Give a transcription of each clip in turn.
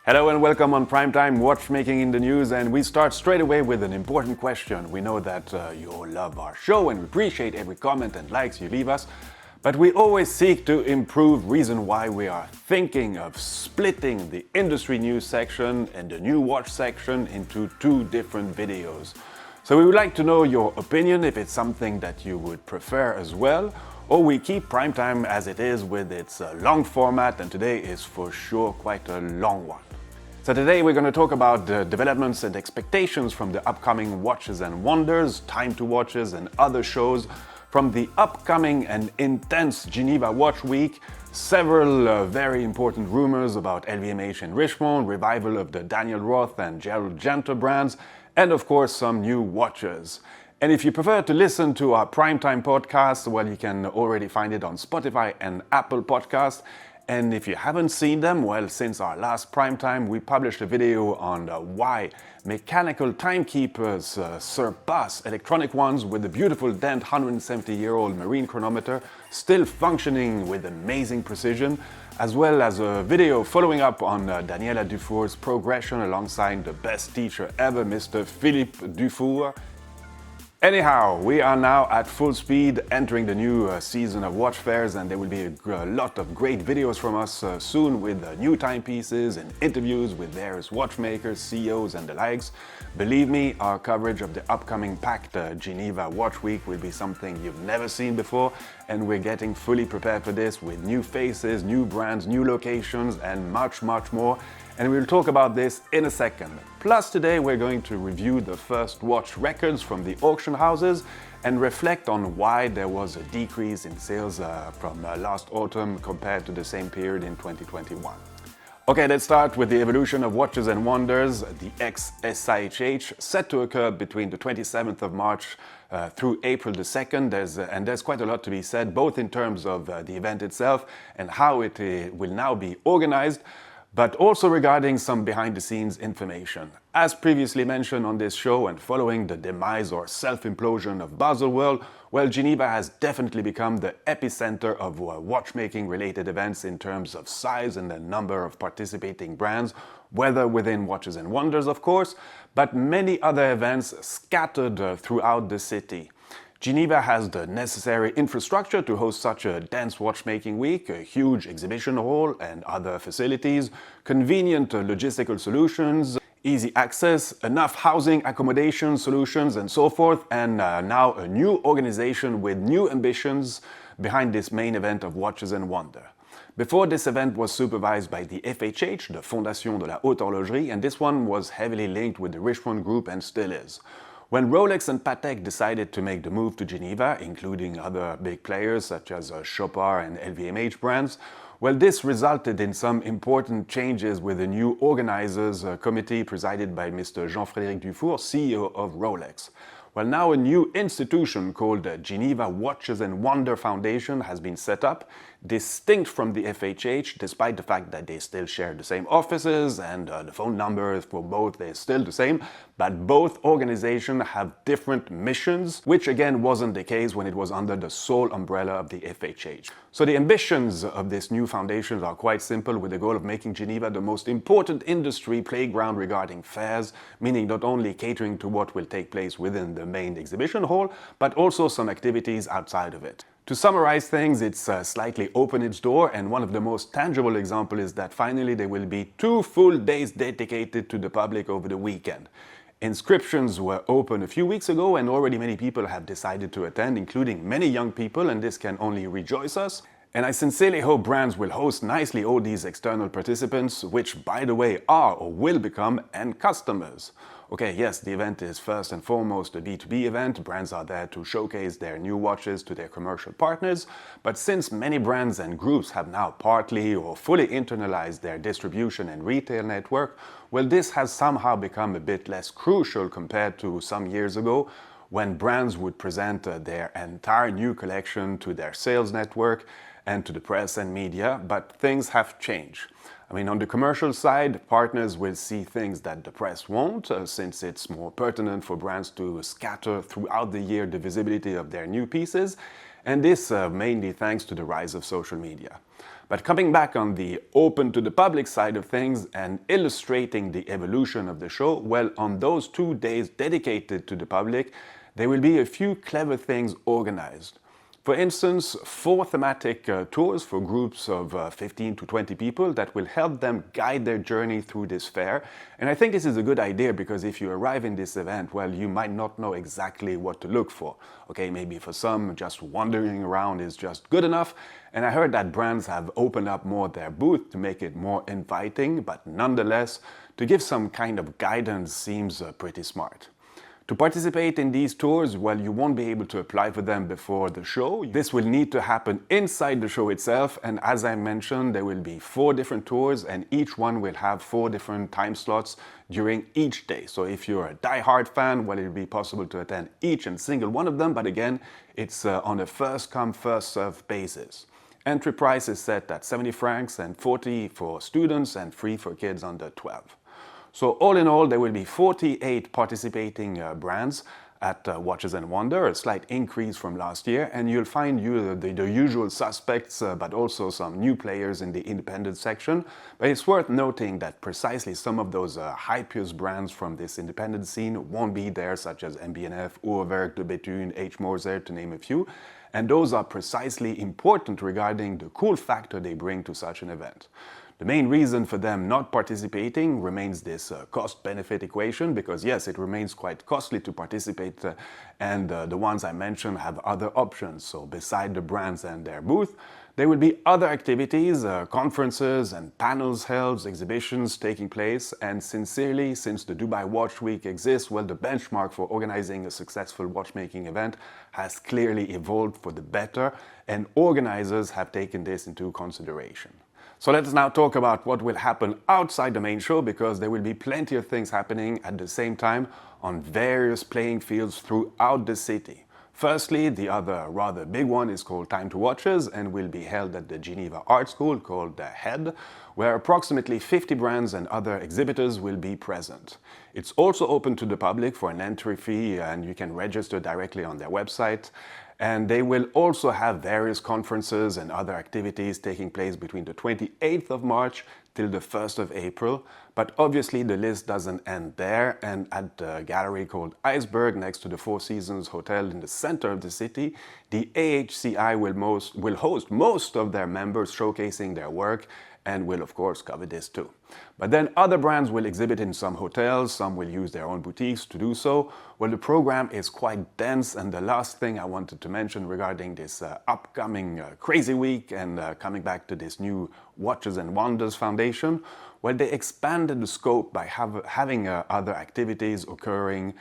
Hello and welcome on Primetime Watchmaking in the News, and we start straight away with an important question. We know that you all love our show and we appreciate every comment and likes you leave us, but we always seek to improve, reason why we are thinking of splitting the industry news section and the new watch section into two different videos. So we would like to know your opinion, if it's something that you would prefer as well, or we keep Primetime as it is with its long format, and today is for sure quite a long one. So today we're going to talk about the developments and expectations from the upcoming Watches and Wonders, Time to Watches and other shows, from the upcoming and intense Geneva Watch Week, several very important rumors about LVMH and Richemont, revival of the Daniel Roth and Gerald Genta brands, and of course some new watches. And if you prefer to listen to our Primetime podcast, well, you can already find it on Spotify and Apple Podcasts. And if you haven't seen them, well, since our last Primetime, we published a video on why mechanical timekeepers surpass electronic ones with the beautiful Dent 170-year-old marine chronometer still functioning with amazing precision, as well as a video following up on Daniela Dufour's progression alongside the best teacher ever, Mr. Philippe Dufour. Anyhow, we are now at full speed entering the new season of watch fairs, and there will be a lot of great videos from us soon with new timepieces and interviews with various watchmakers, CEOs and the likes. Believe me, our coverage of the upcoming packed Geneva Watch Week will be something you've never seen before, and we're getting fully prepared for this with new faces, new brands, new locations and much more. And we'll talk about this in a second. Plus today we're going to review the first watch records from the auction houses and reflect on why there was a decrease in sales from last autumn compared to the same period in 2021. Okay, let's start with the evolution of Watches and Wonders, the ex-SIHH, set to occur between the 27th of March through April the 2nd. There's quite a lot to be said, both in terms of the event itself and how it will now be organized, but also regarding some behind-the-scenes information. As previously mentioned on this show, and following the demise or self-implosion of Baselworld, well, Geneva has definitely become the epicenter of watchmaking-related events in terms of size and the number of participating brands, whether within Watches and Wonders, of course, but many other events scattered throughout the city. Geneva has the necessary infrastructure to host such a dense watchmaking week, a huge exhibition hall and other facilities, convenient logistical solutions, easy access, enough housing, accommodation solutions and so forth, and now a new organization with new ambitions behind this main event of Watches and Wonder. Before, this event was supervised by the FHH, the Fondation de la Haute Horlogerie, and this one was heavily linked with the Richemont Group and still is. When Rolex and Patek decided to make the move to Geneva, including other big players such as Chopard and LVMH brands, well, this resulted in some important changes with the new organizers committee presided by Mr. Jean-Frédéric Dufour, CEO of Rolex. Well, now a new institution called Geneva Watches and Wonder Foundation has been set up, distinct from the FHH, despite the fact that they still share the same offices and the phone numbers for both is still the same, but both organizations have different missions, which again wasn't the case when it was under the sole umbrella of the FHH. So the ambitions of this new foundation are quite simple, with the goal of making Geneva the most important industry playground regarding fairs, meaning not only catering to what will take place within the main exhibition hall, but also some activities outside of it. To summarize things, it's slightly opened its door, and one of the most tangible examples is that finally there will be 2 full days dedicated to the public over the weekend. Inscriptions were open a few weeks ago, and already many people have decided to attend, including many young people, and this can only rejoice us. And I sincerely hope brands will host nicely all these external participants, which by the way are or will become end customers. Okay, yes, the event is first and foremost a B2B event. Brands are there to showcase their new watches to their commercial partners. But since many brands and groups have now partly or fully internalized their distribution and retail network, well, this has somehow become a bit less crucial compared to some years ago, when brands would present their entire new collection to their sales network and to the press and media, but things have changed. I mean, on the commercial side, partners will see things that the press won't, since it's more pertinent for brands to scatter throughout the year the visibility of their new pieces, and this mainly thanks to the rise of social media. But coming back on the open to the public side of things and illustrating the evolution of the show, well, on those 2 days dedicated to the public, there will be a few clever things organized. For instance, 4 thematic tours for groups of 15 to 20 people that will help them guide their journey through this fair. And I think this is a good idea because if you arrive in this event, well, you might not know exactly what to look for. Okay, maybe for some, just wandering around is just good enough. And I heard that brands have opened up more their booth to make it more inviting, but nonetheless, to give some kind of guidance seems pretty smart. To participate in these tours, well, you won't be able to apply for them before the show. This will need to happen inside the show itself, and as I mentioned, there will be 4 different tours and each one will have 4 different time slots during each day. So if you're a die-hard fan, well, it will be possible to attend each and single one of them, but again, it's on a first-come, first-served basis. Entry price is set at 70 francs and 40 for students and free for kids under 12. So all in all, there will be 48 participating brands at Watches&Wonders, a slight increase from last year, and you'll find the usual suspects, but also some new players in the independent section. But it's worth noting that precisely some of those hypiest brands from this independent scene won't be there, such as MB&F, Uhrwerk, De Bethune, H. Moser, to name a few. And those are precisely important regarding the cool factor they bring to such an event. The main reason for them not participating remains this cost-benefit equation, because yes, it remains quite costly to participate, and the ones I mentioned have other options. So beside the brands and their booth, there will be other activities, conferences and panels held, exhibitions taking place, and sincerely, since the Dubai Watch Week exists, well, the benchmark for organizing a successful watchmaking event has clearly evolved for the better, and organizers have taken this into consideration. So let's now talk about what will happen outside the main show, because there will be plenty of things happening at the same time on various playing fields throughout the city. Firstly, the other rather big one is called Time to Watches and will be held at the Geneva Art School called the Head, where approximately 50 brands and other exhibitors will be present. It's also open to the public for an entry fee, and you can register directly on their website. And they will also have various conferences and other activities taking place between the 28th of March till the 1st of April. But obviously the list doesn't end there, and at the gallery called Iceberg next to the Four Seasons Hotel in the center of the city, the AHCI will host most of their members showcasing their work, and will of course cover this too. But then other brands will exhibit in some hotels, some will use their own boutiques to do so. Well, the program is quite dense, and the last thing I wanted to mention regarding this upcoming crazy week and coming back to this new Watches&Wonders Foundation, well, they expanded the scope by having other activities occurring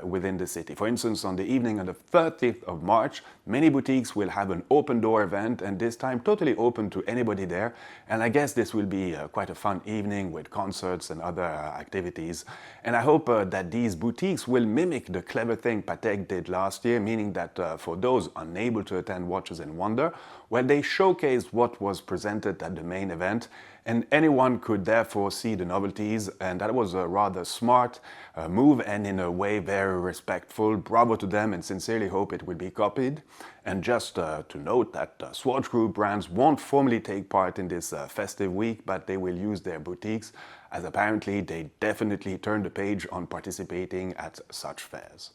within the city. For instance, on the evening of the 30th of March, many boutiques will have an open door event, and this time totally open to anybody there. And I guess this will be quite a fun evening with concerts and other activities. And I hope that these boutiques will mimic the clever thing Patek did last year, meaning that for those unable to attend Watches&Wonders, well, they showcased what was presented at the main event, and anyone could therefore see the novelties, and that was a rather smart move, and in a way very respectful. Bravo to them, and sincerely hope it will be copied. And just to note that Swatch Group brands won't formally take part in this festive week, but they will use their boutiques, as apparently they definitely turned the page on participating at such fairs.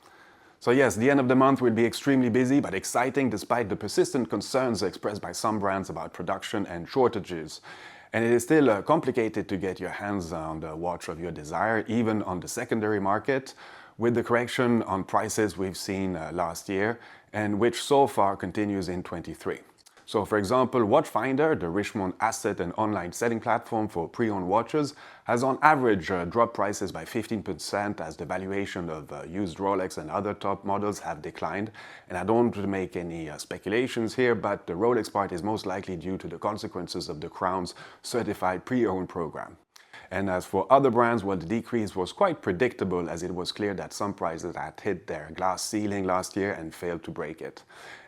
So yes, the end of the month will be extremely busy, but exciting despite the persistent concerns expressed by some brands about production and shortages. And it is still complicated to get your hands on the watch of your desire, even on the secondary market, with the correction on prices we've seen last year, and which so far continues in 23. So for example, Watchfinder, the Richemont asset and online setting platform for pre-owned watches, has on average dropped prices by 15% as the valuation of used Rolex and other top models have declined. And I don't want to make any speculations here, but the Rolex part is most likely due to the consequences of the Crown's certified pre-owned program. And as for other brands, well, the decrease was quite predictable, as it was clear that some prices had hit their glass ceiling last year and failed to break it.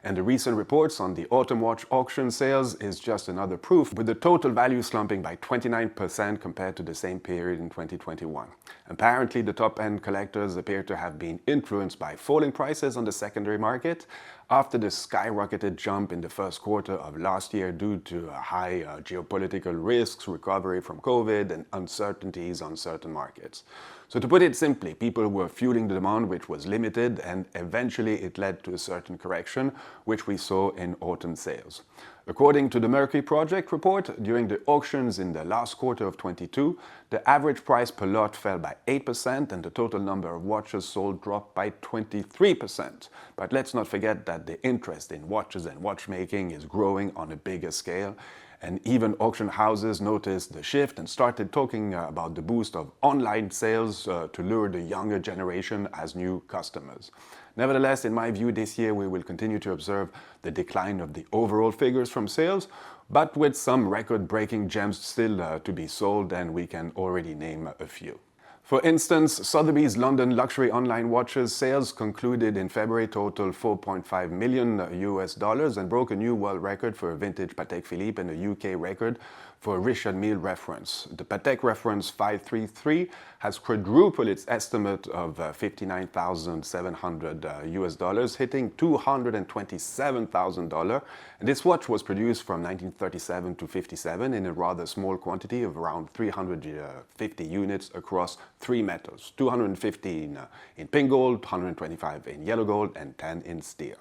And the recent reports on the autumn watch auction sales is just another proof, with the total value slumping by 29% compared to the same period in 2021. Apparently, the top-end collectors appear to have been influenced by falling prices on the secondary market after the skyrocketed jump in the first quarter of last year due to high geopolitical risks, recovery from COVID, and uncertainties on certain markets. So to put it simply, people were fueling the demand, which was limited, and eventually it led to a certain correction, which we saw in autumn sales. According to the Mercury Project report, during the auctions in the last quarter of 22, the average price per lot fell by 8% and the total number of watches sold dropped by 23%. But let's not forget that the interest in watches and watchmaking is growing on a bigger scale. And even auction houses noticed the shift and started talking about the boost of online sales to lure the younger generation as new customers. Nevertheless, in my view, this year we will continue to observe the decline of the overall figures from sales, but with some record-breaking gems still to be sold, and we can already name a few. For instance, Sotheby's London luxury online watches sales concluded in February total $4.5 million and broke a new world record for a vintage Patek Philippe and a UK record for a Richard Mille reference. The Patek reference 533 has quadrupled its estimate of $59,700, hitting $227,000. And this watch was produced from 1937 to 57 in a rather small quantity of around 350 units across 3 metals, 250 in pink gold, 125 in yellow gold, and 10 in steel.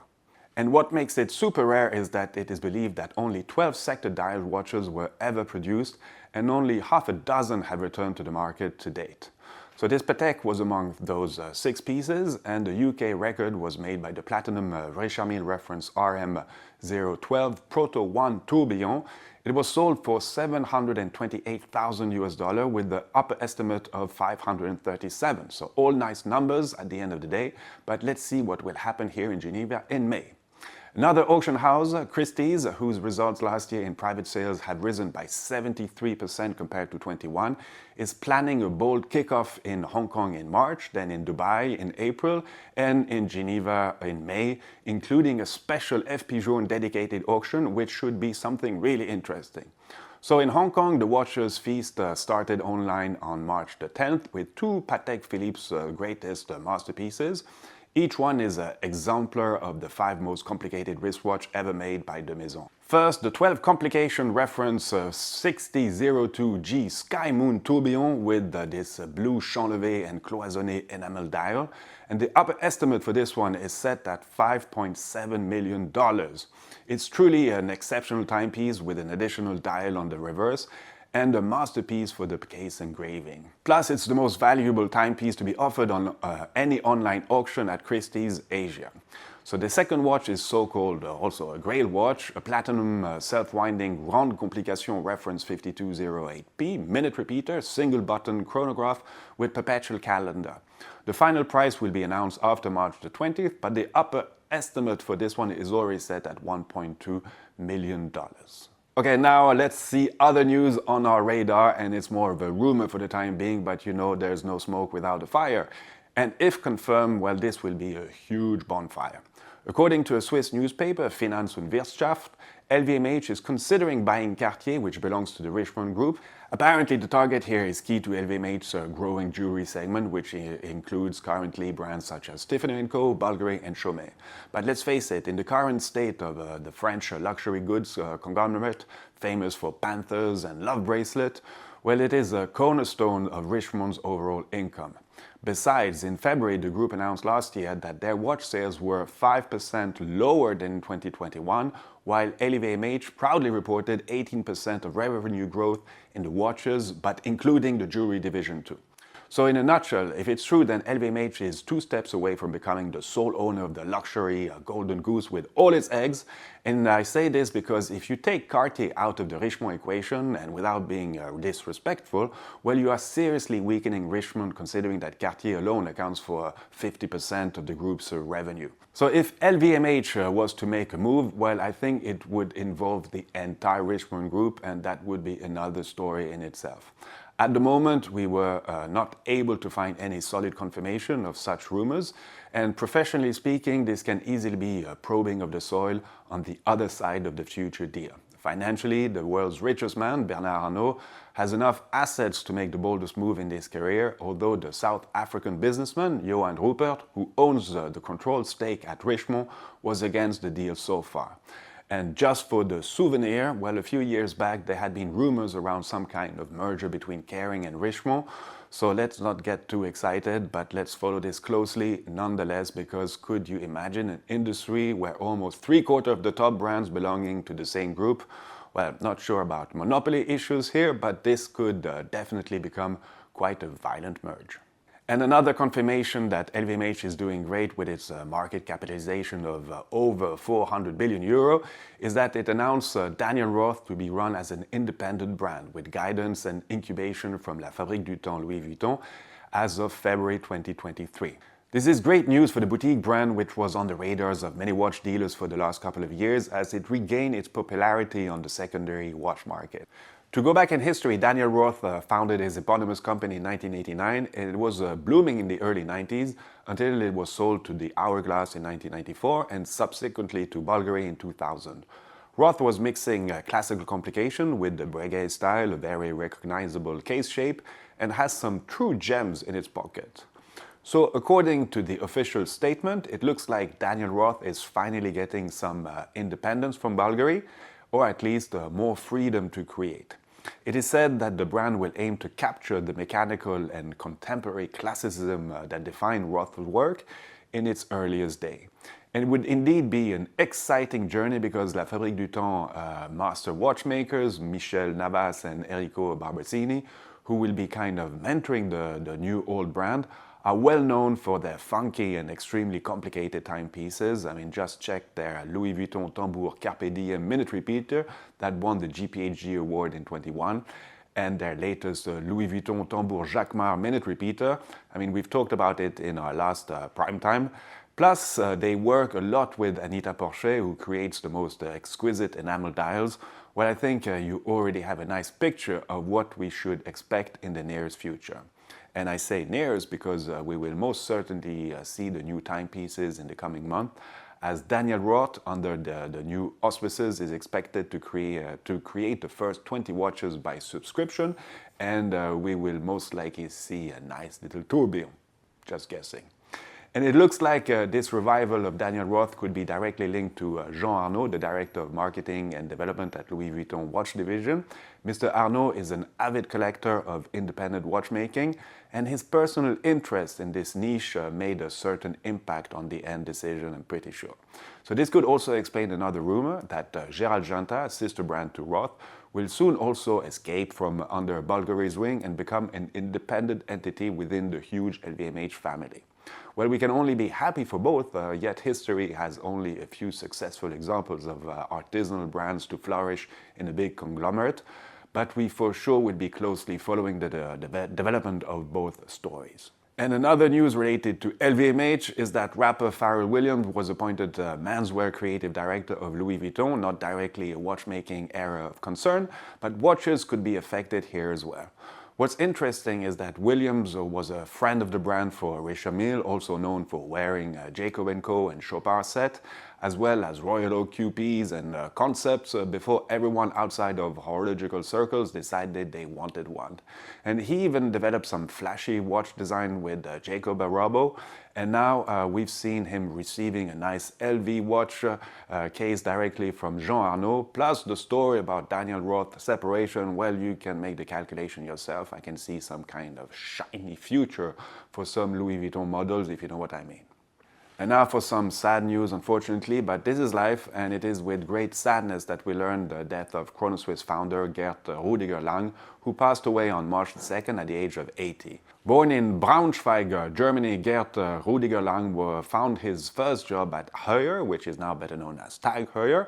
And what makes it super rare is that it is believed that only 12 sector dial watches were ever produced and only half a dozen have returned to the market to date. So this Patek was among those 6 pieces, and the UK record was made by the platinum Richard Mille reference RM 012 Proto 1 Tourbillon. It was sold for $728,000 with the upper estimate of 537. So all nice numbers at the end of the day, but let's see what will happen here in Geneva in May. Another auction house, Christie's, whose results last year in private sales had risen by 73% compared to 21, is planning a bold kickoff in Hong Kong in March, then in Dubai in April, and in Geneva in May, including a special FP Journe dedicated auction, which should be something really interesting. So in Hong Kong, the Watchers Feast started online on March the 10th with 2 Patek Philippe's greatest masterpieces. Each one is an exemplar of the 5 most complicated wristwatch ever made by the Maison. First, the 12 complication reference 6002G Sky Moon Tourbillon with this blue chanlevé and cloisonné enamel dial. And the upper estimate for this one is set at $5.7 million. It's truly an exceptional timepiece with an additional dial on the reverse, and a masterpiece for the case engraving. Plus, it's the most valuable timepiece to be offered on any online auction at Christie's Asia. So the second watch is so-called also a Grail watch, a platinum self-winding Grande Complication reference 5208P, minute repeater, single button chronograph with perpetual calendar. The final price will be announced after March the 20th, but the upper estimate for this one is already set at $1.2 million. Okay, now let's see other news on our radar, and it's more of a rumor for the time being, but you know there's no smoke without a fire. And if confirmed, well, this will be a huge bonfire. According to a Swiss newspaper, Finanz und Wirtschaft, LVMH is considering buying Cartier, which belongs to the Richemont group. Apparently, the target here is key to LVMH's growing jewelry segment, which includes currently brands such as Tiffany & Co., Bulgari, and Chaumet. But let's face it, in the current state of the French luxury goods conglomerate, famous for Panthers and Love Bracelet, well, it is a cornerstone of Richemont's overall income. Besides, in February, the group announced last year that their watch sales were 5% lower than in 2021, while LVMH proudly reported 18% of revenue growth in the watches, but including the jewelry division too. So in a nutshell, if it's true, then LVMH is 2 steps away from becoming the sole owner of the luxury golden goose with all its eggs. And I say this because if you take Cartier out of the Richemont equation, and without being disrespectful, well, you are seriously weakening Richemont, considering that Cartier alone accounts for 50% of the group's revenue. So if LVMH was to make a move, well, I think it would involve the entire Richemont group, and that would be another story in itself. At the moment, we were not able to find any solid confirmation of such rumors, and professionally speaking, this can easily be a probing of the soil on the other side of the future deal. Financially, the world's richest man, Bernard Arnault, has enough assets to make the boldest move in his career, although the South African businessman, Johan Rupert, who owns the controlled stake at Richemont, was against the deal so far. And just for the souvenir, well, a few years back there had been rumors around some kind of merger between Kering and Richemont, so let's not get too excited, but let's follow this closely nonetheless, because could you imagine an industry where almost 3/4 of the top brands belonging to the same group? Well, not sure about monopoly issues here, but this could definitely become quite a violent merge. And another confirmation that LVMH is doing great with its market capitalization of over 400 billion euro is that it announced Daniel Roth to be run as an independent brand with guidance and incubation from La Fabrique du Temps Louis Vuitton as of February 2023. This is great news for the boutique brand, which was on the radars of many watch dealers for the last couple of years as it regained its popularity on the secondary watch market. To go back in history, Daniel Roth founded his eponymous company in 1989, and it was blooming in the early 90s until it was sold to the Hourglass in 1994 and subsequently to Bulgari in 2000. Roth was mixing classical complication with the Breguet style, a very recognizable case shape, and has some true gems in its pocket. So according to the official statement, it looks like Daniel Roth is finally getting some independence from Bulgari, or at least more freedom to create. It is said that the brand will aim to capture the mechanical and contemporary classicism that defined Roth's work in its earliest day. And it would indeed be an exciting journey because La Fabrique du Temps master watchmakers, Michel Navas and Enrico Barbassini, who will be kind of mentoring the new old brand, are well known for their funky and extremely complicated timepieces. I mean, just check their Louis Vuitton Tambour Carpe Diem minute repeater that won the GPHG award in 21, and their latest Louis Vuitton Tambour Jacquemart minute repeater. I mean, we've talked about it in our last prime time. Plus, they work a lot with Anita Porcher, who creates the most exquisite enamel dials. Well, I think you already have a nice picture of what we should expect in the nearest future. And I say nearest because we will most certainly see the new timepieces in the coming month, as Daniel Roth, under the new auspices, is expected to create the first 20 watches by subscription, and we will most likely see a nice little tourbillon, just guessing. And it looks like this revival of Daniel Roth could be directly linked to Jean Arnault, the Director of Marketing and Development at Louis Vuitton Watch Division. Mr. Arnault is an avid collector of independent watchmaking, and his personal interest in this niche made a certain impact on the end decision, I'm pretty sure. So this could also explain another rumor that Gerald Genta, a sister brand to Roth, will soon also escape from under Bulgari's wing and become an independent entity within the huge LVMH family. Well, we can only be happy for both, yet history has only a few successful examples of artisanal brands to flourish in a big conglomerate, but we for sure will be closely following the development of both stories. And another news related to LVMH is that rapper Pharrell Williams was appointed menswear creative director of Louis Vuitton, not directly a watchmaking area of concern, but watches could be affected here as well. What's interesting is that Williams was a friend of the brand for Richard Mille, also known for wearing Jacob & Co. and Chopard set, as well as Royal Oak QPs and concepts before everyone outside of horological circles decided they wanted one. And he even developed some flashy watch design with Jacob Arabo, and now we've seen him receiving a nice LV watch case directly from Jean Arnault, plus the story about Daniel Roth's separation. Well, you can make the calculation yourself. I can see some kind of shiny future for some Louis Vuitton models, if you know what I mean. And now for some sad news, unfortunately, but this is life, and it is with great sadness that we learn the death of Chronoswiss founder Gerd Rudiger Lang, who passed away on March 2nd at the age of 80. Born in Braunschweig, Germany, Gerd Rudiger Lang found his first job at Heuer, which is now better known as Tag Heuer,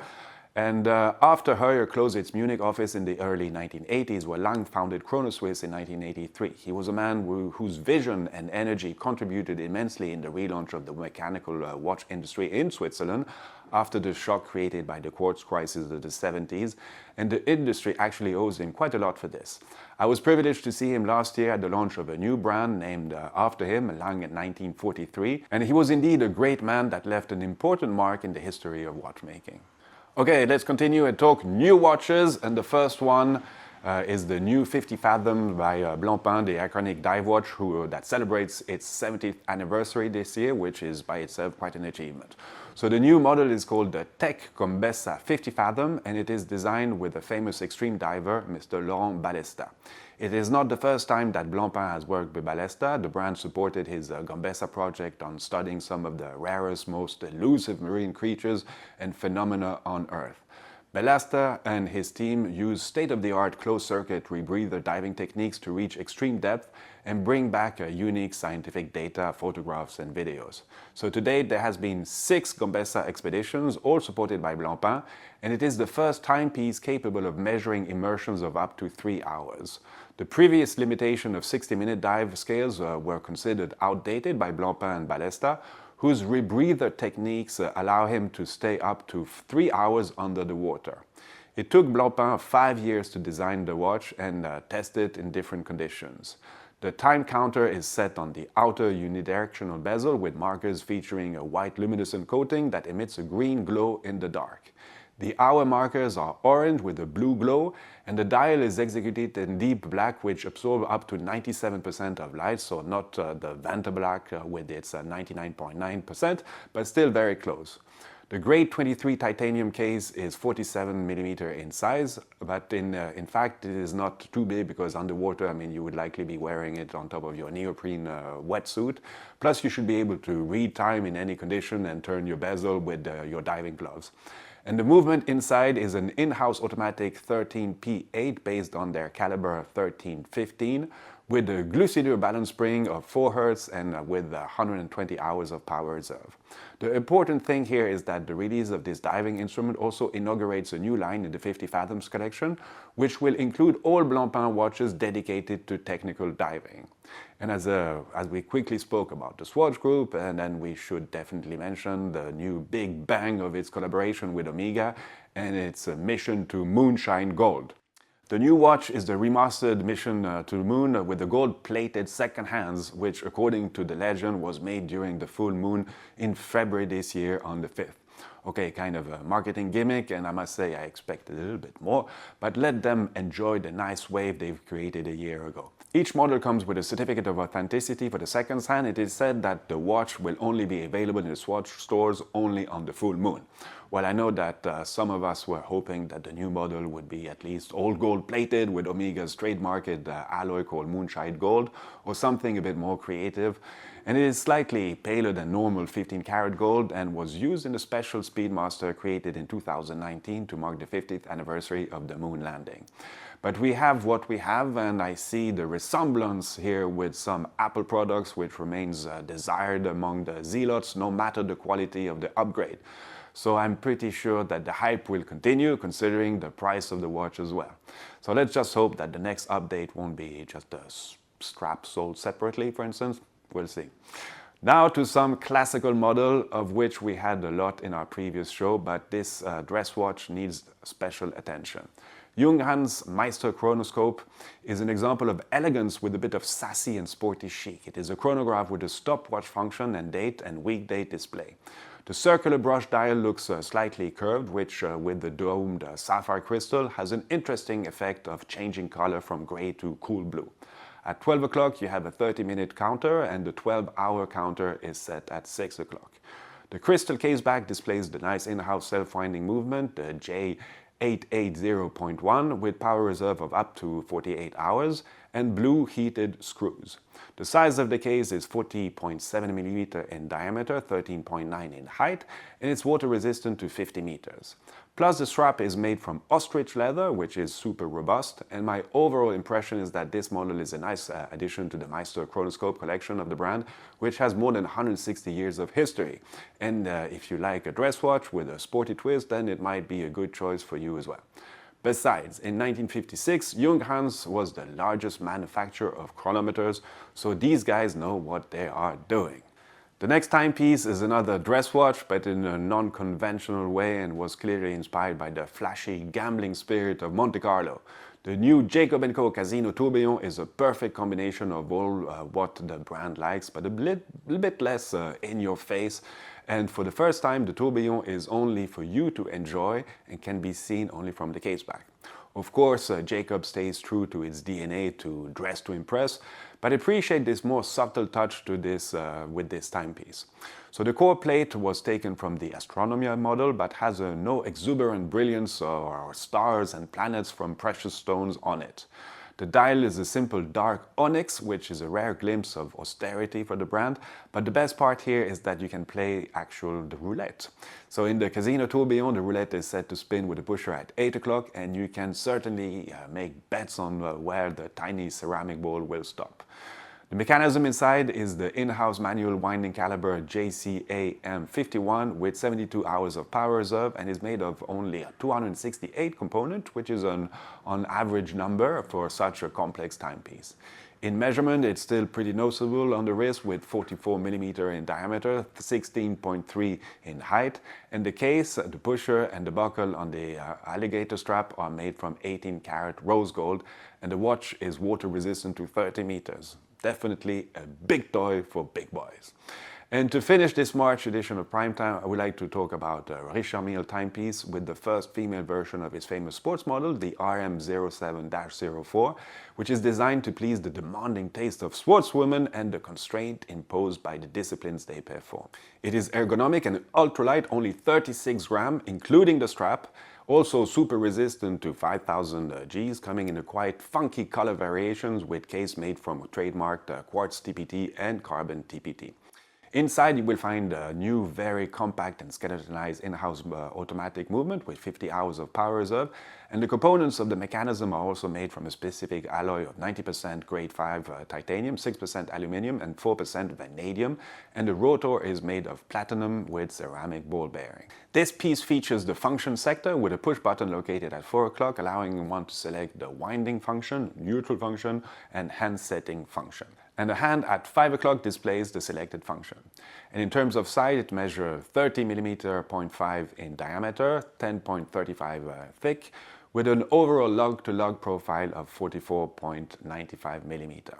And after Heuer closed its Munich office in the early 1980s, where Lang founded Chronoswiss in 1983, he was a man whose vision and energy contributed immensely in the relaunch of the mechanical watch industry in Switzerland after the shock created by the quartz crisis of the 70s, and the industry actually owes him quite a lot for this. I was privileged to see him last year at the launch of a new brand named after him, Lang in 1943, and he was indeed a great man that left an important mark in the history of watchmaking. Okay, let's continue and talk new watches, and the first one is the new 50 Fathoms by Blancpain, the iconic dive watch that celebrates its 70th anniversary this year, which is by itself quite an achievement. So the new model is called the Tech Gombessa 50 Fathom, and it is designed with the famous extreme diver, Mr. Laurent Balesta. It is not the first time that Blancpain has worked with Balesta. The brand supported his Gombessa project on studying some of the rarest, most elusive marine creatures and phenomena on Earth. Balesta and his team use state-of-the-art closed-circuit rebreather diving techniques to reach extreme depth and bring back unique scientific data, photographs and videos. So to date there has been 6 Gombessa expeditions, all supported by Blancpain, and it is the first timepiece capable of measuring immersions of up to 3 hours. The previous limitation of 60-minute dive scales were considered outdated by Blancpain and Balesta, whose rebreather techniques allow him to stay up to 3 hours under the water. It took Blancpain 5 years to design the watch and test it in different conditions. The time counter is set on the outer unidirectional bezel with markers featuring a white luminescent coating that emits a green glow in the dark. The hour markers are orange with a blue glow, and the dial is executed in deep black, which absorbs up to 97% of light, so not the Vanta black with its 99.9%, but still very close. The grade 23 titanium case is 47 mm in size, but in fact it is not too big because underwater, I mean, you would likely be wearing it on top of your neoprene wetsuit. Plus you should be able to read time in any condition and turn your bezel with your diving gloves. And the movement inside is an in-house automatic 13P8 based on their caliber 1315 with a Glucidur balance spring of 4 Hz and with 120 hours of power reserve. The important thing here is that the release of this diving instrument also inaugurates a new line in the 50 Fathoms collection, which will include all Blancpain watches dedicated to technical diving. And as we quickly spoke about the Swatch group, and then we should definitely mention the new big bang of its collaboration with Omega and its mission to Moonshine Gold. The new watch is the remastered mission to the moon with the gold-plated second hands, which according to the legend was made during the full moon in February this year on the 5th. Okay, kind of a marketing gimmick, and I must say I expected a little bit more, but let them enjoy the nice wave they've created a year ago. Each model comes with a certificate of authenticity for the second hand. It is said that the watch will only be available in the Swatch stores only on the full moon. Well, I know that some of us were hoping that the new model would be at least all gold plated with Omega's trademarked alloy called Moonshine Gold, or something a bit more creative. And it is slightly paler than normal 15-karat gold and was used in the special Speedmaster created in 2019 to mark the 50th anniversary of the moon landing. But we have what we have, and I see the resemblance here with some Apple products, which remains desired among the zealots no matter the quality of the upgrade. So I'm pretty sure that the hype will continue considering the price of the watch as well. So let's just hope that the next update won't be just a strap sold separately, for instance. We'll see. Now to some classical model of which we had a lot in our previous show, but this dress watch needs special attention. Junghans Meister Chronoscope is an example of elegance with a bit of sassy and sporty chic. It is a chronograph with a stopwatch function and date and weekday display. The circular brush dial looks slightly curved, which with the domed sapphire crystal has an interesting effect of changing color from gray to cool blue. At 12 o'clock you have a 30-minute counter and the 12-hour counter is set at 6 o'clock. The crystal caseback displays the nice in-house self-winding movement, the J880.1 with power reserve of up to 48 hours, and blue heated screws. The size of the case is 40.7mm in diameter, 13.9 in height, and it's water resistant to 50 meters. Plus the strap is made from ostrich leather, which is super robust, and my overall impression is that this model is a nice addition to the Meister Chronoscope collection of the brand, which has more than 160 years of history. And if you like a dress watch with a sporty twist, then it might be a good choice for you as well. Besides, in 1956, Junghans was the largest manufacturer of chronometers, so these guys know what they are doing. The next timepiece is another dress watch, but in a non-conventional way, and was clearly inspired by the flashy gambling spirit of Monte Carlo. The new Jacob & Co. Casino Tourbillon is a perfect combination of all what the brand likes, but a little bit less in your face. And for the first time, the Tourbillon is only for you to enjoy and can be seen only from the case back. Of course, Jacob stays true to its DNA to dress to impress, but I appreciate this more subtle touch to this with this timepiece. So the core plate was taken from the Astronomia model, but has no exuberant brilliance or stars and planets from precious stones on it. The dial is a simple dark onyx, which is a rare glimpse of austerity for the brand, but the best part here is that you can play the roulette. So in the Casino Tourbillon, the roulette is set to spin with a pusher at 8 o'clock, and you can certainly make bets on where the tiny ceramic ball will stop. The mechanism inside is the in-house manual winding caliber JCAM51 with 72 hours of power reserve, and is made of only 268 components, which is an on average number for such a complex timepiece. In measurement, it's still pretty noticeable on the wrist with 44mm in diameter, 16.3 in height, and the case, the pusher and the buckle on the alligator strap are made from 18-karat rose gold, and the watch is water resistant to 30 meters. Definitely a big toy for big boys. And to finish this March edition of Primetime, I would like to talk about a RichardMille timepiece with the first female version of his famous sports model, the RM07-04, which is designed to please the demanding taste of sportswomen and the constraint imposed by the disciplines they perform. It is ergonomic and ultralight, only 36 grams, including the strap. Also super resistant to 5000 Gs, coming in a quite funky color variations with case made from trademarked quartz TPT and carbon TPT. Inside you will find a new, very compact and skeletonized in-house automatic movement with 50 hours of power reserve, and the components of the mechanism are also made from a specific alloy of 90% grade 5 titanium, 6% aluminium and 4% vanadium, and the rotor is made of platinum with ceramic ball bearing. This piece features the function sector with a push button located at 4 o'clock, allowing one to select the winding function, neutral function and hand setting function. And the hand at 5 o'clock displays the selected function. And in terms of size, it measures 30mm.5 in diameter, 10.35 thick, with an overall lug-to-lug profile of 44.95mm.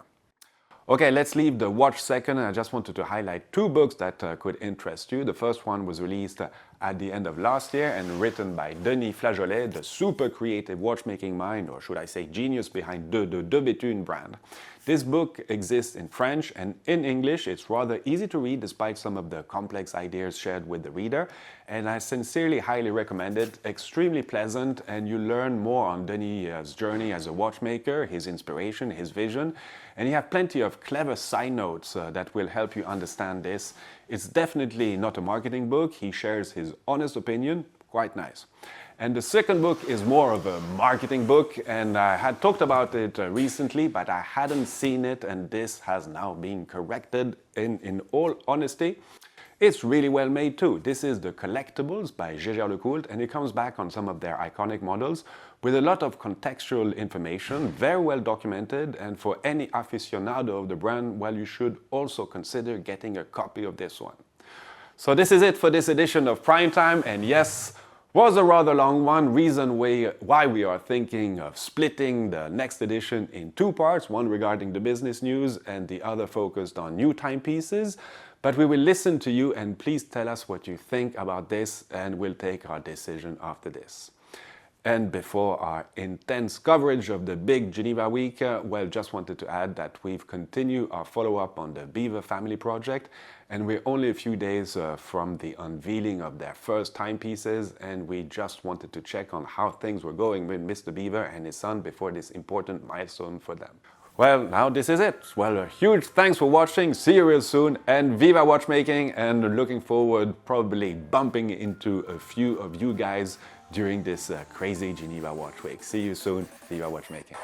Okay, let's leave the watch second. I just wanted to highlight two books that could interest you. The first one was released at the end of last year and written by Denis Flageolet, the super creative watchmaking mind, or should I say genius, behind the Béthune brand. This book exists in French and in English. It's rather easy to read despite some of the complex ideas shared with the reader, and I sincerely highly recommend it. Extremely pleasant, and you learn more on Denis' journey as a watchmaker, his inspiration, his vision, and you have plenty of clever side notes that will help you understand this. It's definitely not a marketing book. He shares his honest opinion, quite nice. And the second book is more of a marketing book, and I had talked about it recently, but I hadn't seen it, and this has now been corrected in all honesty. It's really well made too. This is The Collectibles by Gerald, and it comes back on some of their iconic models with a lot of contextual information, very well documented, and for any aficionado of the brand, well, you should also consider getting a copy of this one. So this is it for this edition of Primetime, and yes, was a rather long one, reason why we are thinking of splitting the next edition in two parts, one regarding the business news and the other focused on new timepieces. But we will listen to you, and please tell us what you think about this, and we'll take our decision after this. And before our intense coverage of the big Geneva week, well, just wanted to add that we've continued our follow-up on the Beaver family project, and we're only a few days from the unveiling of their first timepieces, and we just wanted to check on how things were going with Mr. Beaver and his son before this important milestone for them. Well, now this is it. Well, a huge thanks for watching. See you real soon, and Viva Watchmaking, and looking forward probably bumping into a few of you guys during this crazy Geneva Watch Week. See you soon. Viva Watchmaking.